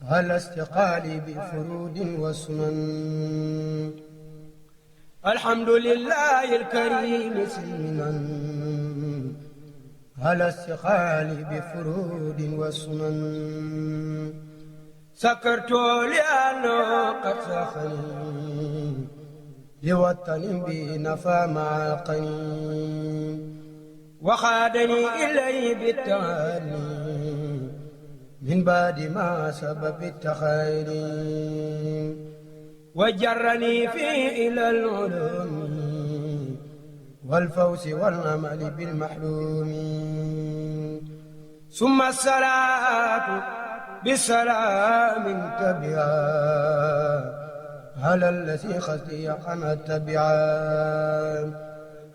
على استقالي بفرود وسنن الحمد لله الكريم سلما على استقالي بفرود وسنن سكرت لأنه قد سخني لوطن بنفى مع القنين وخادني إليه بالتعالي من بعد ما سبب التخير وجرني فيه إلى العلوم والفوز والأمل بالمحلوم ثم الصلاة بسلام تبعا على الذي خزي عن التبعا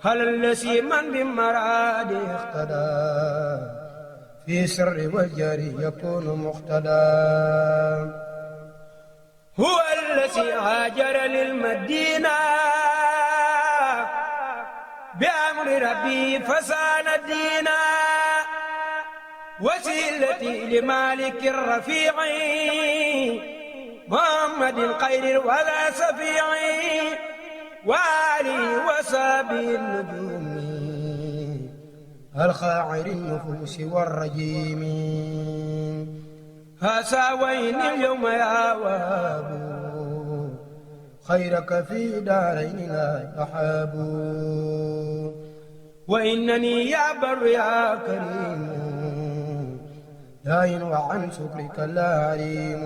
على الذي من بمراد اقتدى في سر والجري يكون مقتدى هو الذي هاجر للمدينة بأمر ربي فسان الدين وسيلتي لمالك الرفيع محمد الخير ولا سفيع وآله وصحبه النجوم الخاعر النفوس والرجيم هساوين اليوم يا وابو خيرك في دارين لا يحاب وإنني يا بر يا كريم داين وعن شكرك لا عليم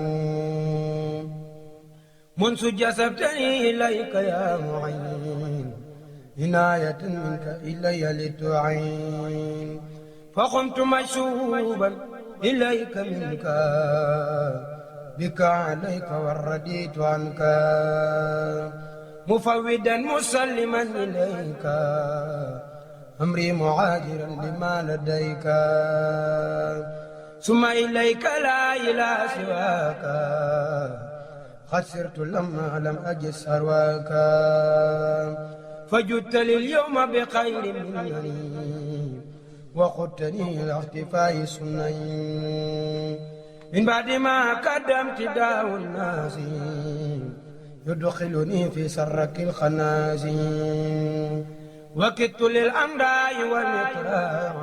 منذ جسبتني إليك يا معين عناية منك إلي لتعين فقمت مشوبا إليك منك بك عليك والرديت عنك مفودا مسلما إليك أمري معاجرا لما لديك ثم إليك لا إله سواك خسرت لما لم أجد ثرواك فجدت لي اليوم بخير منني وقدتني إلى اختفاء سنين من بعد ما قدمت داو الناس يدخلني في سرك الخنازين وكدت للأمراء والإقراع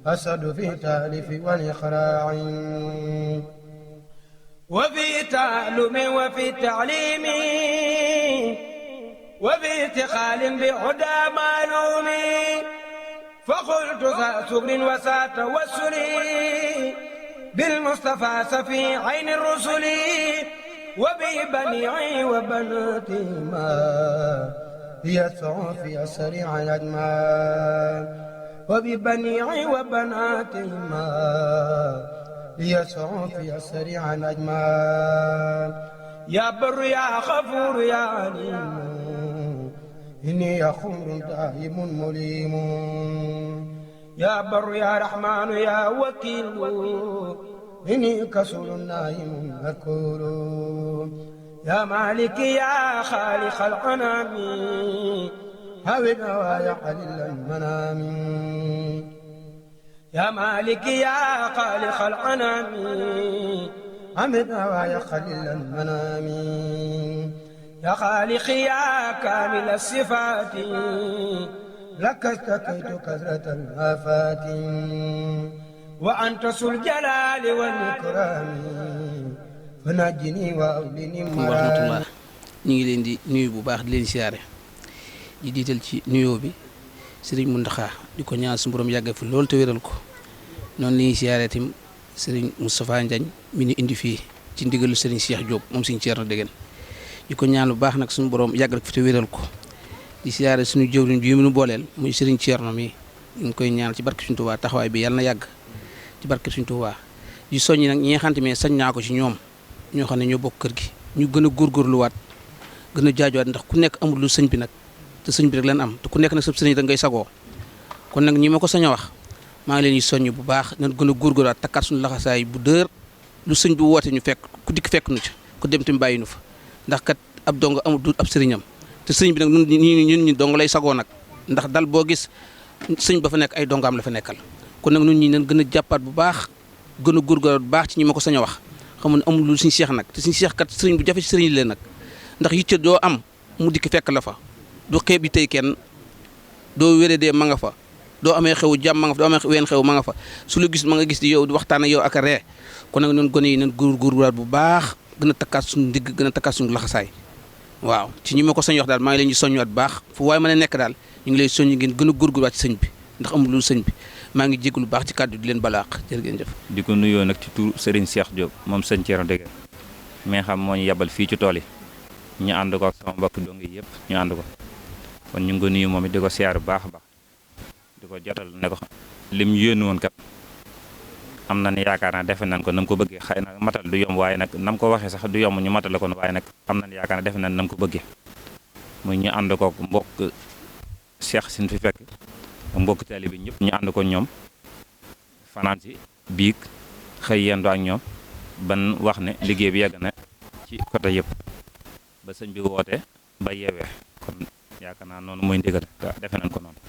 أسد في تالف والإخراع وفي تعلم وفي تعليم وفي اتخال بهدى معلوم فقلت ذا سكر وسا توسل بالمصطفى سفي عين الرسل وببنيعي وبناتي ما يسعى في أسرع الأجمال وببنيعي وبناتي ما يسعى في أسرع الأجمال يا بر يا غفور يا عليم إني خمر دائم مليم يا بر يا رحمن يا وكيل إني كسول نائم أكول يا مالك يا خالق الأنام هوي نوايا حليل المنام يا مالك يا خالق الأنام حمد نوايا خليل المنام يا خالق يا كامل الصفات لك استكيت كثرة الآفات وأنت ذو الجلال والإكرام فنجني وأولني مرام. ñu ngi leen di nuyu bu baax di leen siyaare di diital ci nuyoo bi Serigne Mountakha di ko ñaan suñu borom yàggal fi loolu te wéral ko noonu la ñuy siyaare tim Serigne Moustapha Ndiagne mi ñu indi fii ci ndigalu Serigne Cheikh Diop moom Serigne Thierno Degen di ko ñaan lu baax nag suñu borom yàggal ko fi te wéral ko di siyaare suñu jëwriñ bi mu nu booleel muy Serigne Thierno mi ñu ngi koy ñaan ci barke Serigne Touba taxawaay bi yàlla na yàgg ci barke Serigne Touba di soññi nag ñi nga xamante ne sañ naa ko ci ñoom ñoo xam ne ñoo bokk kër gi ñu gën a góorgóorluwaat gën a jaajuwaat ndax ku nekk amul lu sëñ bi nag te sëñ bi rek leen am te ku nekk nag sëb sëriñ da ngay sagoo kon nag ñi ma ko sañ a wax maa ngi leen di soññ bu baax nañ gën a góorgóorluwaat takkaat suñu laxasaay bu dër lu sëñ bi woote ñu fekk ku dikk fekk nu ci ku dem tam bàyyi nu fa ndax kat ab dong amul du ab sëriñam te sëñ bi nag ñun ñi dong lay sagoo nag ndax dal boo gis sëñ ba fa nekk ay dongaam la fa nekkal kon nag ñun ñi nañ gën a jàppaat bu baax gën a góorgóorluwaat bu baax ci ñi ma ko sañ a wax xam ne amul lu suñu seex nag te suñu seex kat sëriñ bu jafe ci sëriñ leen nag ndax yitte doo am mu dikk fekk la fa du xeeb yi tey kenn doo wéradee ma nga fa doo amee xewu jàmm ma nga fa doo amee ween xew ma nga fa su la gis ma nga gis di yow di waxtaan ak yow ak a ree kon nag noonu gone yi nañ góorgóorluwaat bu baax gën a takkaat suñu ndigg gën a takkaat suñu laxasaay waaw ci ñi ma ko soñ wax daal maa ngi leen di soññuwaat bu baax fu waaye mën a nekk daal ñu ngi lay soññ ngeen gën a góorgóorluwaat ci sëñ bi ndax amul lu sëñ bi maa ngi jégalu baax ci kàddu di leen balaax jërë ngeen jëf. di ko nuyoo nag ci tur Serigne Cheikh Diop moom sëñ Thierno Dégg mi nga xam moo ñu yebal fii ci tool yi ñu ànd ko ak sama mbokk dong yi yëpp ñu ànd ko kon ñu ngi ko nuyu moom it di ko siyaar bu baax a baax di ko jotal ne ko lim yónni woon kat am nañ yaakaar naa defe nañ ko nam ko bëggee xëy na matal du yomb waaye nag nam ko waxee sax du yomb ñu matale ko waaye nag am nañ yaakaar naa defe nañ nam ko bëggee muy ñu ànd ko mbokk Cheikh sin fi fekk mbokk taalibe bi ñëpp ñu ànd ko ñoom fanaan si biig xëy yendu ak ñoom ban wax ne liggéey bi yegg na ci côté yëpp ba sëñ bi woote ba yeewee kon yaakaar naa noonu mooy ndigal defe nañ ko noonu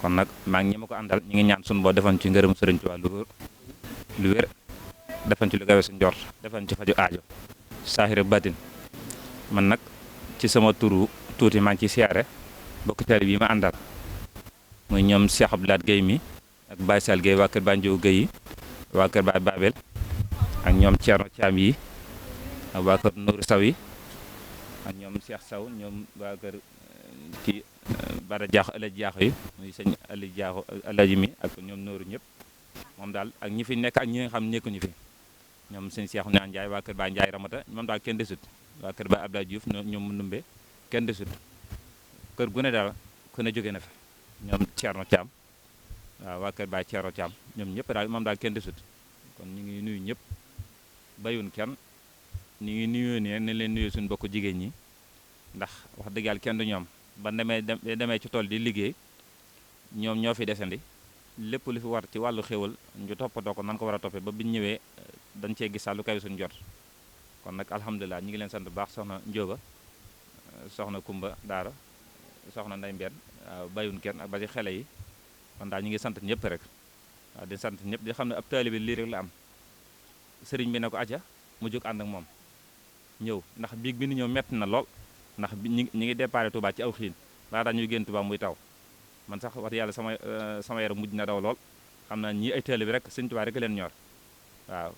kon nag maa ngi ñi ma ko àndal ñi ngi ñaan suñu boo defan ci ngërëm sëriñ Tuubaa lu wér defan ci lu gawe sa njort defan ci faju aajo saahira batin man nag ci sama turu tuuti maa ngi ci siyaare bokk taalibe bi ma àndal muy ñoom Cheikh Abdoulaye Guèye mi ak Baye Sall Guèye waa kër Banjo Guèye yi waa kër Baye Babel ak ñoom Thierno Thiam yi ak waa kër Nourou Saw yi ak ñoom Cheikh Saw ñoom waa kër ci Bada Jaaxo Alaji Jaaxo yi muy sëñ Alaji Jaaxo Alaji mi ak ñoom Nourou ñëpp moom daal ak ñi fi nekk ak ñi nga xam nekkuñu fi ñoom sëñ Cheikh Naan Ndiaye waa kër Baye Ndiaye Ramata moom daal kenn desut waa kër Baye Abdoulaye Diouf ñoom mu numbe kenn desut kër gu ne daal ku ne jóge na fa ñoom Thierno Thiam waaw waa kër Baye Thierno Thiam ñoom ñëpp daal moom daal kenn desut kon ñu ngi nuyu ñëpp bayun kenn ñu ngi nuyoo nii rek ne leen nuyu suñu bokk jigéen ñi ndax wax dëgg yàlla kenn du ñoom ba demee ci tool di liggéey ñoom ñoo fi desandi lépp lu fi war ci wàllu xéwal ñu toppatoo ko nan ko war a toppee ba biñ ñëwee dañ cee gis lu kawe suñu jot kon nag alhamdulilah ñu ngi leen sant bu baax soxna Njóoba soxna Kumba Daara soxna Nday Mbeen waaw bayun kenn ak ba ci xele yi kon daal ñu ngi sant ñëpp rek waaw di sant ñëpp di xam ne ab taalibe lii rek la am sëriñ bi ne ko acca mu jóg ànd ak moom ñëw ndax biig bi ni ñëw metti na lool ndax ñi ngi déparé Touba ci aw xiin laata ñuy génn Touba muy taw man sax wax yàlla sama yaram mujj na daw lool xam naa ñii ay taalibe rek sëñ Touba rek leen ñor waaw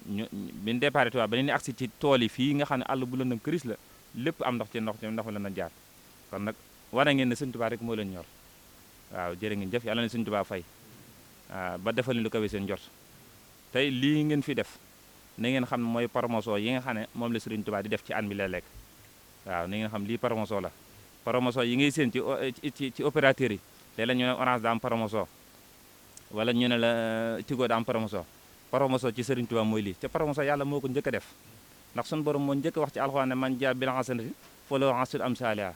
ñu biñu déparé Touba ba ni agsi ci tool yi fii nga xam ne àll bu lëndëm këris la lépp am ndox la na jaar kon nag wane ngeen ne sëñ Touba rek moo leen ñor waaw jërë ngeen jëf yàlla na sëñ Touba fay ba defal leen lu kawe seen jot tey lii ngeen fi def na ngeen xam ne mooy promotion yi nga xam ne moom la Sëriñ Touba di def ci an mi léeg-léeg waaw na ngeen xam lii promotion la promotion yi ngay seen ci opérateur yi léeg-léeg ñu ne Orange da am promotion wala ñu ne la Tigo da am promotion ci Sëriñ Touba mooy lii te promotion yàlla moo ko njëkk a def ndax suñu borom moo njëkk a wax ci alxuraan ne man jaa bil hasanati falahu ashru amsaalihaa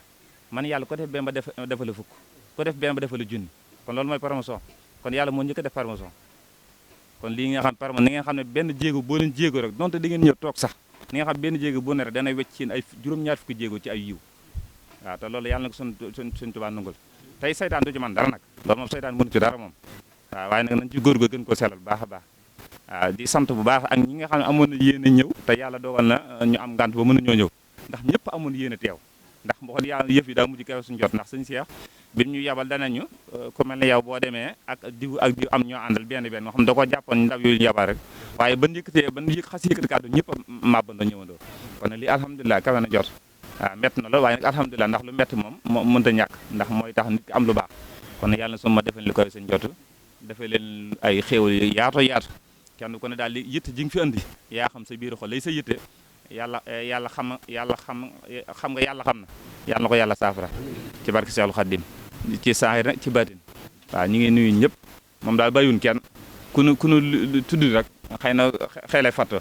man yàlla ko def benn ba defal fukk ko def benn ba defal junni kon loolu mooy promotion kon yàlla moo njëkk a def promotion kon lii nga xam promotion ni nga xam ne benn jéego boo leen jéego rek donte di ngeen ñëw toog sax ni nga xam benn jéego boo ne rek dana wecc ci ay juróom-ñaar fukki jéego ci ay yiw waaw te loolu yàlla na ko suñ Tuubaa nangul tey saytaan du ci man dara nag loolu moom saytaan mënu ci dara moom waaw waaye nag nañ ci góor gën ko sellal baax a baax waaw di sant bu baax ak ñi nga xam ne amoon na yéene ñëw te yàlla dogal na ñu am ngànt ba mën a ñoo ñëw ndax ñëpp amoon yéene teew ndax mboxol yàlla yëf yi daa mujj kawe suñu jot ndax sëñ Cheikh bi ñu yabal danañu ku mel ne yow boo demee ak diw am ñoo àndal benn moo xam da ko jàppoon ndaw yu ñu yabal rek waaye ban xas yëkkati kàddu ñëpp màbbandoo ñëwandoo kon nag lii alhamdulilah kawe na jot waaw mett na lool waaye nag alhamdulilah ndax lu metti moom mënta ñàkk ndax mooy tax nit ki am lu baax kon nag yàlla na suma defal li koy seen jot defee leen ay xéewal yu yaatu kenn ku ne daal li yitte ji nga fi andi yaa xam sa biir xol lay sa yitte yàlla xam na yàlla xam na yàlla na ko yàlla saafara ci barke Seexul Xaddim ci saahir nag ci baatin waaw ñu ngi nuyu ñëpp moom daal bàyyiwun kenn ku nu tudd rek xëy na xeelay fàtt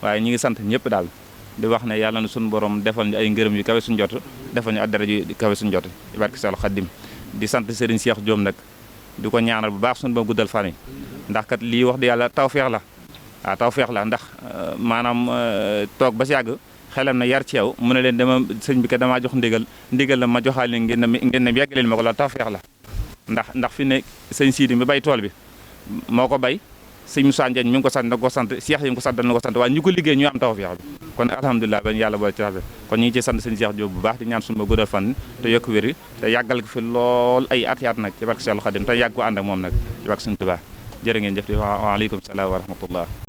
waaye ñu ngi sant ñëpp daal di wax ne yàlla na suñu borom defal ñu ay ngërëm yu kawe suñu jot defal ñu ay daraja yu kawe suñu jot ci barke Seexul Xaddim di sant Serigne Cheikh Diom nag di ko ñaanal bu baax suñu ba guddal fan yi ndax kat lii wax di yàlla tawfeex la waaw tawfeex la ndax maanaam toog ba si yàgg xelam na yar ci yow mu ne leen dama sëñ bi kat damaa jox ndigal la ma joxaale leen ngeen ne yàgg leen ma ko loolu tawfeex la ndax fi ne sëñ Sidi mi bay tool bi moo ko bay sëñ Moussa Ndiagne mi ngi ko sant na ko sant Cheikh yi ngi ko sant na ko sant waaye ñu ko liggéey ñu am tawfeex bi kon alhamdulilah ben yàlla boole ci rafet kon ñu ngi ci sant sëñ Cheikh Diop bu baax di ñaan suñu ma guddal fan te yokk wér te yàggal ko fi lool ay at nag ci barke Seexul Xadim te yàgg ko ànd ak moom nag ci barke Sëñ Tuubaa jërë ngeen jëf di waaleykum salaam wa rahmatullah